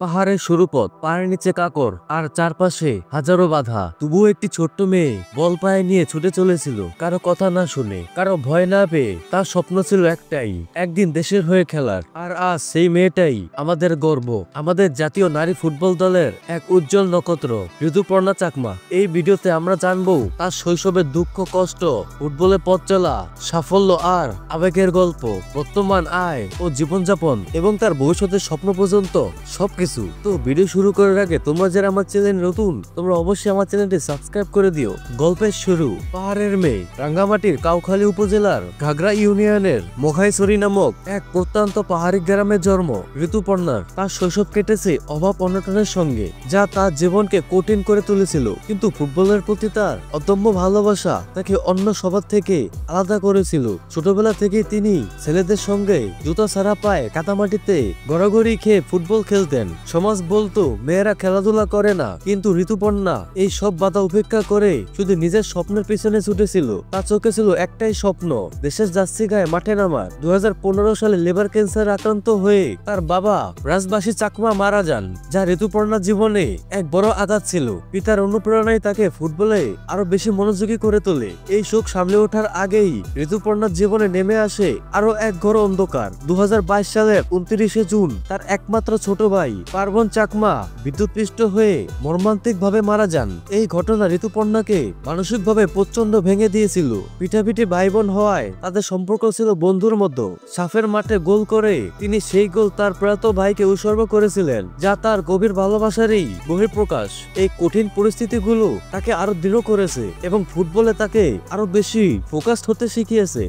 পাহাড়ের সরু পথ, পায়ের নিচে কাকর আর চারপাশে হাজারো বাধা। তবুও একটি ছোট্ট মেয়ে বল পায়ে নিয়ে ছুটে চলেছিল, কারো কথা না শুনে, কারো ভয় না পেয়ে। তার স্বপ্ন ছিল একটাই, একদিন দেশের হয়ে খেলার। আর আজ সেই মেয়েটাই আমাদের গর্ব, আমাদের জাতীয় নারী ফুটবল দলের এক উজ্জ্বল নক্ষত্র, ঋতুপর্ণা চাকমা। এই ভিডিওতে আমরা জানবো তার শৈশবের দুঃখ, কষ্ট, ফুটবলে পথ চলা, সাফল্য আর আবেগের গল্প, বর্তমান আয় ও জীবনযাপন এবং তার ভবিষ্যতের স্বপ্ন পর্যন্ত সবকিছু। তো ভিডিও শুরু করার আগে তোমরা যারা আমার চ্যানেল নতুন, তোমরা অবশ্যই আমার চ্যানেলটি সাবস্ক্রাইব করে দিও। গল্পের শুরু। পাহাড়ের মেয়ে, রাঙ্গামাটির কাউখালী উপজেলার ঘাগড়া ইউনিয়নের মোখাইছড়ি নামক এক প্রত্যন্ত পাহাড়ি গ্রামে জন্ম ঋতুপর্ণার। তার শৈশব কেটেছে অভাব অনটনের সঙ্গে, যা তার জীবনকে কঠিন করে তুলেছিল। কিন্তু ফুটবলের প্রতি তার অদম্য ভালোবাসা তাকে অন্য সবার থেকে আলাদা করেছিল। ছোটবেলা থেকে তিনি ছেলেদের সঙ্গে জুতা ছাড়া পায়ে কাদামাটিতে গড়াগড়ি খেয়ে ফুটবল খেলতেন। সমাজ বলতো মেয়েরা খেলাধুলা করে না, কিন্তু ঋতুপর্ণা এই সব বাধা উপেক্ষা করে শুধু নিজের স্বপ্নের পিছনে ছুটেছিল। তার চোখে ছিল একটাই স্বপ্ন, দেশের জার্সি গায়ে মাঠে নামার। 2015 সালে লিভার ক্যান্সার আক্রান্ত হয়ে তার বাবা রাজবাসী চাকমা মারা যান, যা ঋতুপর্ণার জীবনে এক বড় আঘাত ছিল। পিতার অনুপ্রেরণায় তাকে ফুটবলে আরো বেশি মনোযোগী করে তোলে। এই শোক সামলে ওঠার আগেই ঋতুপর্ণার জীবনে নেমে আসে আরো এক ঘোর অন্ধকার। 2022 সালের 29শে জুন তার একমাত্র ছোট ভাই পার্বণ চাকমা বিদ্যুৎপৃষ্ট হয়ে মর্মান্তিক ভাবে মারা যান। এই ঘটনা ঋতুপর্ণাকে মানসিকভাবে প্রচন্ড ভেঙে দিয়েছিল। পিঠাপিঠি ভাই বোন হওয়ায় তাদের সম্পর্ক ছিল বন্ধুর মতো। সাফের মাঠে গোল করে তিনি সেই গোল তার প্রয়াত ভাইকে উৎসর্গ করেছিলেন, যা তার গভীর ভালোবাসারই বহিঃপ্রকাশ। এই কঠিন পরিস্থিতিগুলো তাকে আরো দৃঢ় করেছে এবং ফুটবলে তাকে আরো বেশি ফোকাসড হতে শিখিয়েছে।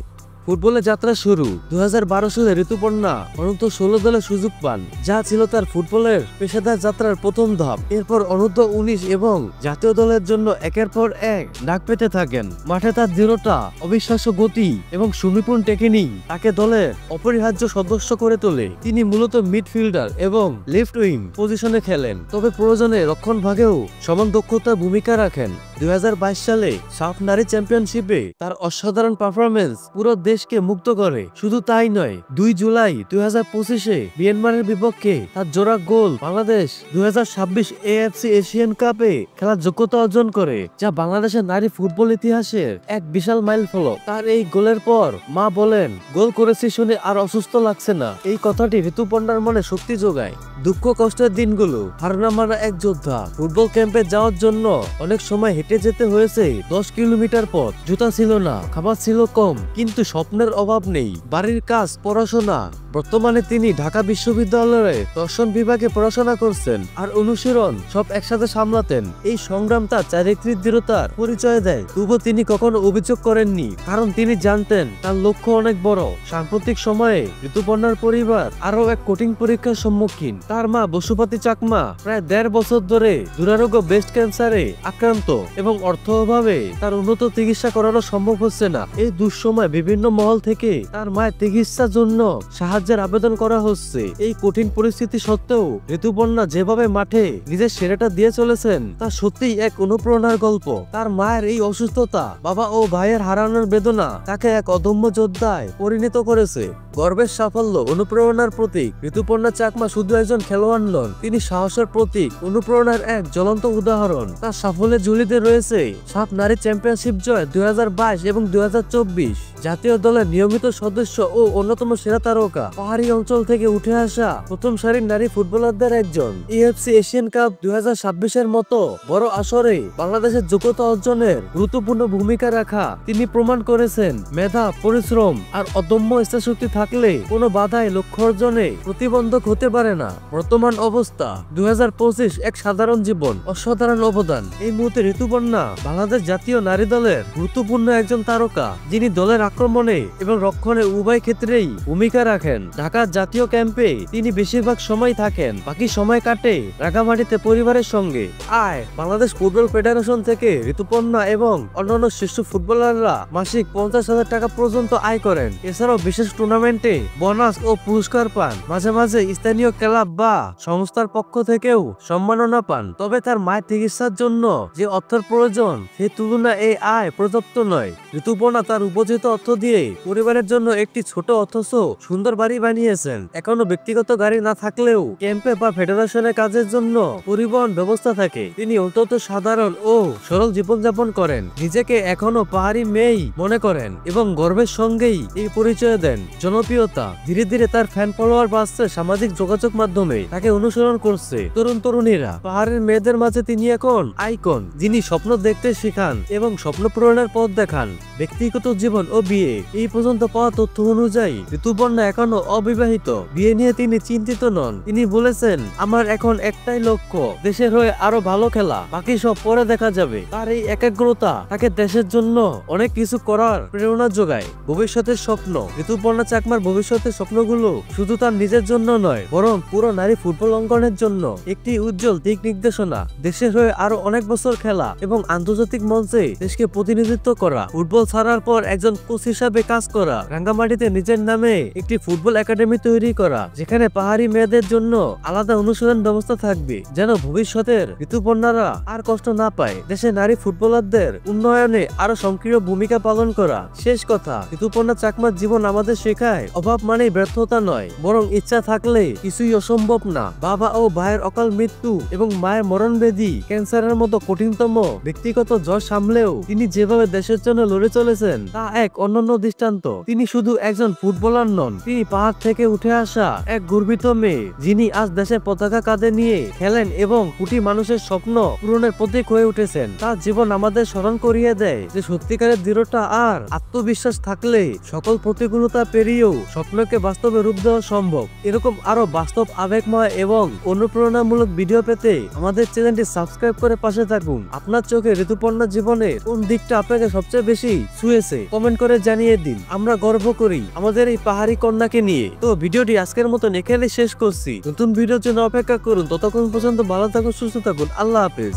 ফুটবলে যাত্রা শুরু। 2012 সালে ঋতুপর্ণা অনূর্ধ্ব 16 দলে সুযোগ পান, যা ছিল তার ফুটবলের পেশাদার যাত্রার প্রথম ধাপ। এরপর অনূর্ধ্ব 19 এবং জাতীয় দলের জন্য একের পর এক ডাক পেতে থাকেন। মাঠে তার দৃঢ়তা, অবিশ্বাস্য গতি এবং সুনিপুণ টেকনিক তাকে দলের অপরিহার্য সদস্য করে তোলে। তিনি মূলত মিডফিল্ডার এবং লেফট উইং পজিশনে খেলেন, তবে প্রয়োজনে রক্ষণ ভাগেও সমান দক্ষতার ভূমিকা রাখেন। 2022 সালে সাফ নারী চ্যাম্পিয়নশিপে তার অসাধারণ পারফরমেন্স পুরো দেশকে মুগ্ধ করে। শুধু তাই নয়, 2 জুলাই 2025-এ মিয়ানমারের বিপক্ষে তার জোড়া গোল বাংলাদেশ 2026 এএফসি এশিয়ান কাপে খেলার যোগ্যতা অর্জন করে, যা বাংলাদেশের নারী ফুটবল ইতিহাসের এক বিশাল মাইলফলক। তার এই গোলের পর মা বলেন, গোল করেছি শুনে আর অসুস্থ লাগছে না। এই কথাটি ঋতুপর্ণার মনে শক্তি যোগায়। দুঃখ কষ্টের দিনগুলো। হারনা মারা এক যোদ্ধা। ফুটবল ক্যাম্পে যাওয়ার জন্য অনেক সময় হেঁটে যেতে হয়েছে 10 কিলোমিটার পথ। জুতা ছিল না, খাবার ছিল কম, কিন্তু স্বপ্নের অভাব নেই। বাড়ির কাজ, পড়াশোনা। বর্তমানে তিনি ঢাকা বিশ্ববিদ্যালয়ে দর্শন বিভাগে পড়াশোনা করছেন আর অনুশীলন সব একসাথে সামলাতেন। এই সংগ্রাম তার চারিত্রিক দৃঢ়তার পরিচয় দেয়। তবুও তিনি কখনো অভিযোগ করেননি, কারণ তিনি জানতেন তার লক্ষ্য অনেক বড়। সাম্প্রতিক সময়ে ঋতুপর্ণার পরিবার আরো এক কঠিন পরীক্ষার সম্মুখীন। তার মা বসুপতি চাকমা প্রায় 1.5 বছর ধরে দুরারোগ্য ব্রেস্ট ক্যান্সারে আক্রান্ত এবং অর্থ অভাবে তার উন্নত চিকিৎসা করানো সম্ভব হচ্ছে না। এই দুঃসময় বিভিন্ন মহল থেকে তার মায়ের চিকিৎসার জন্য সাহায্যের আবেদন করা হচ্ছে। এই কঠিন পরিস্থিতি সত্ত্বেও ঋতুপর্ণা যেভাবে মাঠে নিজের সেরাটা দিয়ে চলেছেন, তা সত্যিই এক অনুপ্রেরণার গল্প। তার মায়ের এই অসুস্থতা, বাবা ও ভাইয়ের হারানোর বেদনা তাকে এক অদম্য যোদ্ধায় পরিণত করেছে। গর্বের সাফল্য, অনুপ্রেরণার প্রতীক। ঋতুপর্ণা চাকমা শুধু একজন খেলোয়াড় নন, তিনি সাহসের প্রতীক, অনুপ্রেরণার এক জ্বলন্ত উদাহরণ। তার সাফল্যের ঝুলিতে রয়েছে সাফ নারী চ্যাম্পিয়নশিপ জয় 2022 এবং 2024, জাতীয় দলের নিয়মিত সদস্য ও অন্যতম সেরা তারকা। পাহাড়ি অঞ্চল থেকে উঠে আসা প্রথম সারির নারী ফুটবলারদের একজন। এএফসি এশিয়ান কাপ 2026-এর মতো বড় আসরে বাংলাদেশের যোগ্যতা অর্জনের গুরুত্বপূর্ণ ভূমিকা রাখা তিনি প্রমাণ করেছেন। মেধা, পরিশ্রম আর অদম্য ইচ্ছাশক্তি থাকলে কোনো বাধাই লক্ষ্য অর্জনে প্রতিবন্ধক হতে পারে না। বর্তমান অবস্থা। 2025 এক সাধারণ জীবন, অসাধারণ অবদান। এই মুহূর্তে ঋতুপর্ণা বাংলাদেশ জাতীয় নারী দলের গুরুত্বপূর্ণ একজন তারকা, যিনি দলের আক্রমণে এবং রক্ষণে উভয় ক্ষেত্রেই ভূমিকা রাখেন। ঢাকার জাতীয় ক্যাম্পে তিনি বেশিরভাগ সময় থাকেন, বাকি সময় কাটে রাঙামাটিতে পরিবারের সঙ্গে। আয়। বাংলাদেশ ফুটবল ফেডারেশন থেকে ঋতুপর্ণা এবং অন্যান্য শীর্ষ ফুটবলাররা মাসিক 50,000 টাকা পর্যন্ত আয় করেন। এছাড়াও বিশেষ টুর্নামেন্টে বোনাস ও পুরস্কার পান। মাঝে মাঝে স্থানীয় ক্লাব বা সংস্থার পক্ষ থেকেও সম্মাননা পান। তবে তার মায়ের চিকিৎসার জন্য যে অর্থের প্রয়োজন, সেই তুলনায় এই আয় পর্যাপ্ত নয়। ঋতুপর্ণা তার উপার্জিত অর্থ দিয়ে পরিবারের জন্য একটি ছোট অথচ সুন্দর বাড়ি বাড়ি বানিয়েছেন। এখনো ব্যক্তিগত গাড়ি না থাকলেও ক্যাম্পে বা ফেডারেশনের কাজের জন্য পরিবহন ব্যবস্থা থাকে। তিনি অত্যন্ত সাধারণ ও সরল জীবনযাপন করেন, নিজেকে এখনো পাহাড়ি মেয়েই মনে করেন এবং গর্বের সঙ্গেই এই পরিচয় দেন। জনপ্রিয়তা ধীরে ধীরে তার ফ্যান ফলোয়ার বাড়ছে, সামাজিক যোগাযোগ মাধ্যমে তাকে অনুসরণ করছে তরুণ তরুণীরা। পাহাড়ের মেয়েদের মাঝে তিনি এখন আইকন, যিনি স্বপ্ন দেখতে শেখান এবং স্বপ্ন পূরণের পথ দেখান। ব্যক্তিগত জীবন ও বিয়ে এই পর্যন্ত পাওয়া তথ্য অনুযায়ী ঋতুপর্ণা এখনো অবিবাহিত। বিয়ে নিয়ে তিনি চিন্তিত নন। তিনি বলেছেন, আমার এখন একটাই লক্ষ্য, দেশের হয়ে আরো ভালো খেলা, বাকি সব পরে দেখা যাবে। তার এই একাগ্রতা তাকে দেশের জন্য অনেক কিছু করার প্রেরণা যোগায়। ভবিষ্যতের স্বপ্ন ঋতুপর্ণা চাকমার ভবিষ্যতের স্বপ্নগুলো শুধু তার নিজের জন্য নয়, বরং পুরো নারী ফুটবল অঙ্গনের জন্য একটি উজ্জ্বল দিক নির্দেশনা। দেশের হয়ে আরো অনেক বছর খেলা এবং আন্তর্জাতিক মঞ্চে দেশকে প্রতিনিধিত্ব করা, ফুটবল ছাড়ার পর একজন কোচ হিসাবে কাজ করা, রাঙ্গামাটিতে নিজের নামে একটি ফুটবল একাডেমি তৈরি করা, যেখানে পাহাড়ি মেয়েদের জন্য আলাদা অনুশীলন ব্যবস্থা থাকবে, যেন ভবিষ্যতের ঋতুপর্ণারা আর কষ্ট না পায়। দেশে নারী ফুটবলারদের উন্নয়নে আরো সক্রিয় ভূমিকা পালন করা। শেষ কথা, ঋতুপর্ণা চাকমার জীবন আমাদের শেখায়, অভাব মানেই ব্যর্থতা নয়, বরং ইচ্ছা থাকলে কিছুই অসম্ভব না। বাবা ও ভাইয়ের অকাল মৃত্যু এবং মায়ের মরণব্যাধি, ক্যান্সারের মতো কঠিনতম ব্যক্তিগত জ্বর সামলেও তিনি যেভাবে দেশের জন্য লড়ে চলেছেন তা এক অনন্য দৃষ্টান্ত। তিনি শুধু একজন ফুটবলার নন, তিনি পাহাড় থেকে উঠে আসা এক গর্বিত মেয়ে, যিনি আজ দেশের পতাকা কাঁধে নিয়ে খেলেন এবং কোটি মানুষের স্বপ্ন পূরণের প্রতীক হয়ে উঠেছেন। তার জীবন আমাদের স্মরণ করিয়ে দেয় যে সত্যিকারের দৃঢ়তা আর আত্মবিশ্বাস থাকলে সকল প্রতিকূলতা পেরিয়েও স্বপ্নকে বাস্তবে রূপ দেওয়া সম্ভব। এরকম আরো বাস্তব, আবেগময় এবং অনুপ্রেরণামূলক ভিডিও পেতে আমাদের চ্যানেলটি সাবস্ক্রাইব করে পাশে থাকুন। আপনার চোখে ঋতুপর্ণা জীবনের কোন দিকটা আপনাকে সবচেয়ে বেশি ছুঁয়েছে কমেন্ট করে জানিয়ে দিন। আমরা গর্ব করি আমাদের এই পাহাড়ি কন্যাকে নিয়ে। তো ভিডিওটি আজকের মতো এখানে শেষ করছি। নতুন ভিডিওর জন্য অপেক্ষা করুন। ততক্ষণ পর্যন্ত ভালো থাকুন, সুস্থ থাকুন। আল্লাহ হাফেজ।